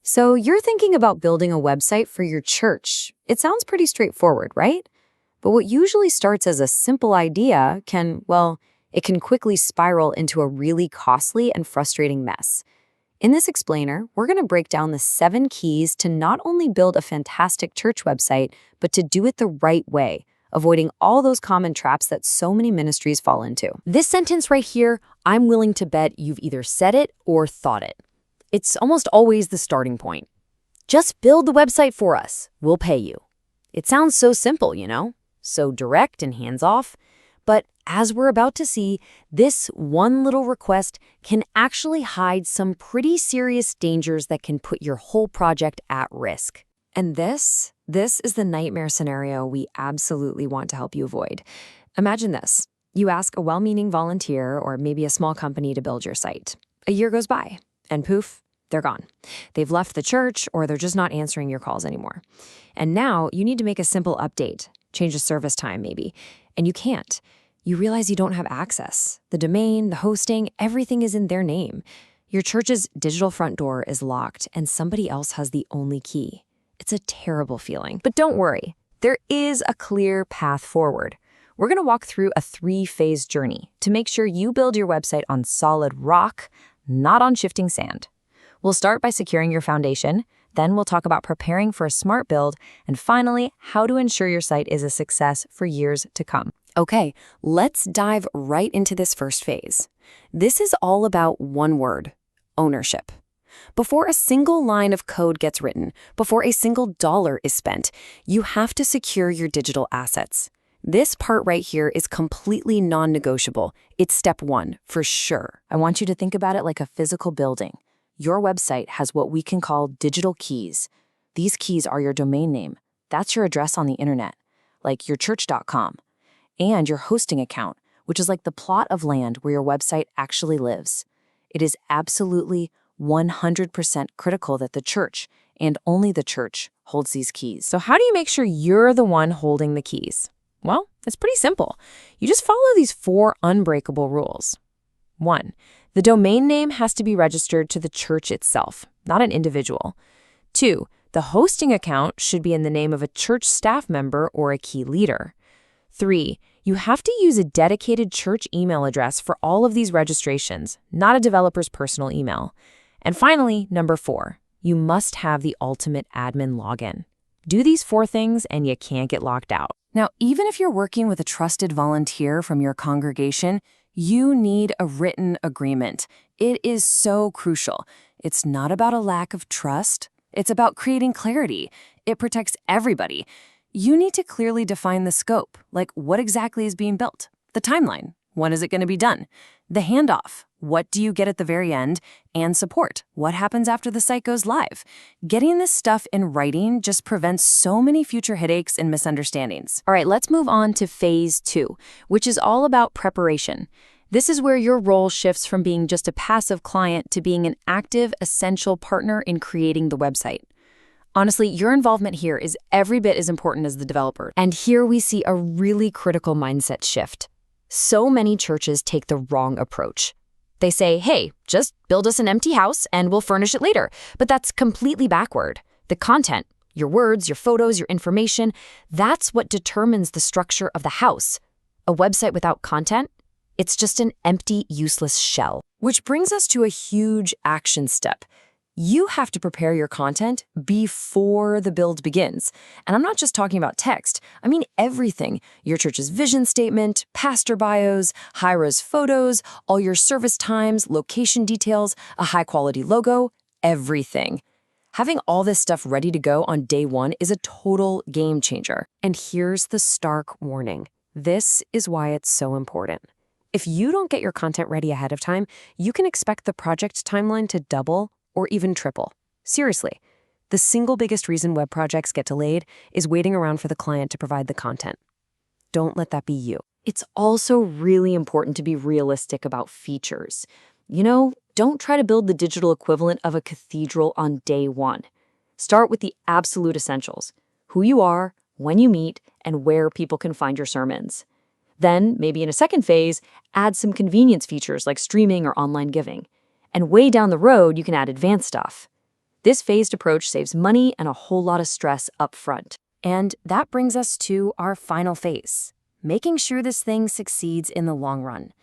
So you're thinking about building a website for your church. It sounds pretty straightforward, right? But what usually starts as a simple idea it can quickly spiral into a really costly and frustrating mess. In this explainer, we're going to break down the 7 keys to not only build a fantastic church website, but to do it the right way, avoiding all those common traps that so many ministries fall into. This sentence right here, I'm willing to bet you've either said it or thought it. It's almost always the starting point. Just build the website for us. We'll pay you. It sounds so simple, so direct and hands-off. But as we're about to see, this one little request can actually hide some pretty serious dangers that can put your whole project at risk. And this is the nightmare scenario we absolutely want to help you avoid. Imagine this. You ask a well-meaning volunteer or maybe a small company to build your site. A year goes by, and poof, they're gone. They've left the church, or they're just not answering your calls anymore. And now you need to make a simple update, change the service time maybe, and you can't. You realize you don't have access. The domain, the hosting, everything is in their name. Your church's digital front door is locked, and somebody else has the only key. It's a terrible feeling. But don't worry, there is a clear path forward. We're going to walk through a 3-phase journey to make sure you build your website on solid rock, not on shifting sand. We'll start by securing your foundation, then we'll talk about preparing for a smart build, and finally, how to ensure your site is a success for years to come. Okay, let's dive right into this first phase. This is all about one word: ownership. Before a single line of code gets written, before a single dollar is spent, you have to secure your digital assets. This part right here is completely non-negotiable. It's step 1, for sure. I want you to think about it like a physical building. Your website has what we can call digital keys. These keys are your domain name. That's your address on the internet, like yourchurch.com, and your hosting account, which is like the plot of land where your website actually lives. It is absolutely 100% critical that the church, and only the church, holds these keys. So how do you make sure you're the one holding the keys? Well, it's pretty simple. You just follow these 4 unbreakable rules. 1. The domain name has to be registered to the church itself, not an individual. 2. The hosting account should be in the name of a church staff member or a key leader. 3. You have to use a dedicated church email address for all of these registrations, not a developer's personal email. And finally, number 4, you must have the ultimate admin login. Do these 4 things and you can't get locked out. Now, even if you're working with a trusted volunteer from your congregation, you need a written agreement. It is so crucial. It's not about a lack of trust. It's about creating clarity. It protects everybody. You need to clearly define the scope, like what exactly is being built, the timeline, when is it going to be done, the handoff, what do you get at the very end, and support, what happens after the site goes live. Getting this stuff in writing just prevents so many future headaches and misunderstandings. All right, let's move on to phase 2, which is all about preparation. This is where your role shifts from being just a passive client to being an active, essential partner in creating the website. Honestly, your involvement here is every bit as important as the developer. And here we see a really critical mindset shift. So many churches take the wrong approach. They say, hey, just build us an empty house and we'll furnish it later. But that's completely backward. The content, your words, your photos, your information, that's what determines the structure of the house. A website without content? It's just an empty, useless shell. Which brings us to a huge action step. You have to prepare your content before the build begins. And I'm not just talking about text. I mean everything. Your church's vision statement, pastor bios, high-res photos, all your service times, location details, a high-quality logo, everything. Having all this stuff ready to go on day 1 is a total game changer. And here's the stark warning. This is why it's so important. If you don't get your content ready ahead of time, you can expect the project timeline to double or even triple. Seriously, the single biggest reason web projects get delayed is waiting around for the client to provide the content. Don't let that be you. It's also really important to be realistic about features. Don't try to build the digital equivalent of a cathedral on day 1. Start with the absolute essentials: who you are, when you meet, and where people can find your sermons. Then, maybe in a second phase, add some convenience features like streaming or online giving. And way down the road, you can add advanced stuff. This phased approach saves money and a whole lot of stress up front. And that brings us to our final phase, making sure this thing succeeds in the long run.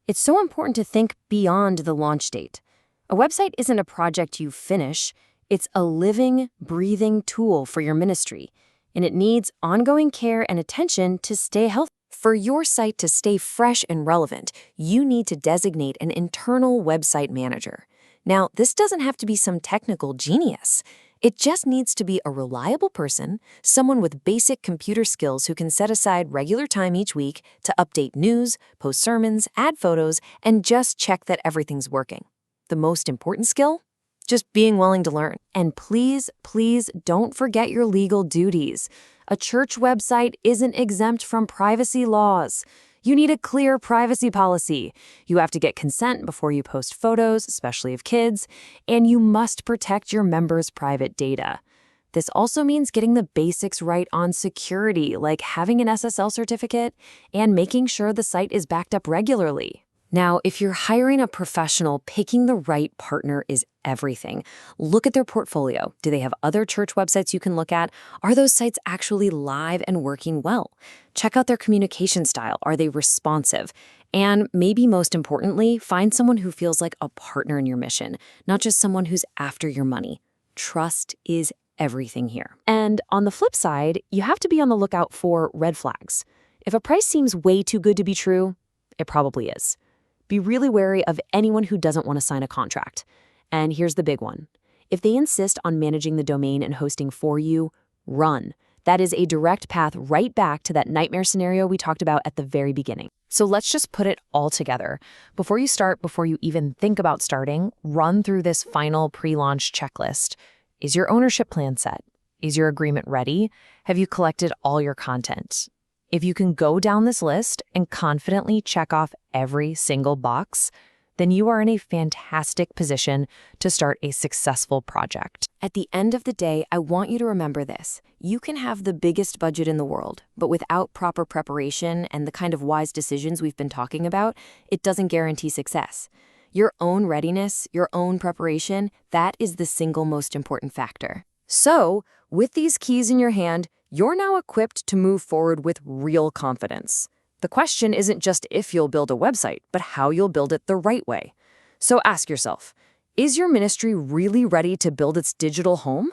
It's so important to think beyond the launch date. A website isn't a project you finish, it's a living, breathing tool for your ministry, and it needs ongoing care and attention to stay healthy. For your site to stay fresh and relevant, you need to designate an internal website manager. Now, this doesn't have to be some technical genius. It just needs to be a reliable person, someone with basic computer skills who can set aside regular time each week to update news, post sermons, add photos, and just check that everything's working. The most important skill? Just being willing to learn. And please, please don't forget your legal duties. A church website isn't exempt from privacy laws. You need a clear privacy policy. You have to get consent before you post photos, especially of kids, and you must protect your members' private data. This also means getting the basics right on security, like having an SSL certificate and making sure the site is backed up regularly. Now, if you're hiring a professional, picking the right partner is everything. Look at their portfolio. Do they have other church websites you can look at? Are those sites actually live and working well? Check out their communication style. Are they responsive? And maybe most importantly, find someone who feels like a partner in your mission, not just someone who's after your money. Trust is everything here. And on the flip side, you have to be on the lookout for red flags. If a price seems way too good to be true, it probably is. Be really wary of anyone who doesn't want to sign a contract. And here's the big one. If they insist on managing the domain and hosting for you, run. That is a direct path right back to that nightmare scenario we talked about at the very beginning. So let's just put it all together. Before you start, before you even think about starting, run through this final pre-launch checklist. Is your ownership plan set? Is your agreement ready? Have you collected all your content? If you can go down this list and confidently check off every single box, then you are in a fantastic position to start a successful project. At the end of the day, I want you to remember this. You can have the biggest budget in the world, but without proper preparation and the kind of wise decisions we've been talking about, it doesn't guarantee success. Your own readiness, your own preparation, that is the single most important factor. So, with these keys in your hand, you're now equipped to move forward with real confidence. The question isn't just if you'll build a website, but how you'll build it the right way. So ask yourself, is your ministry really ready to build its digital home?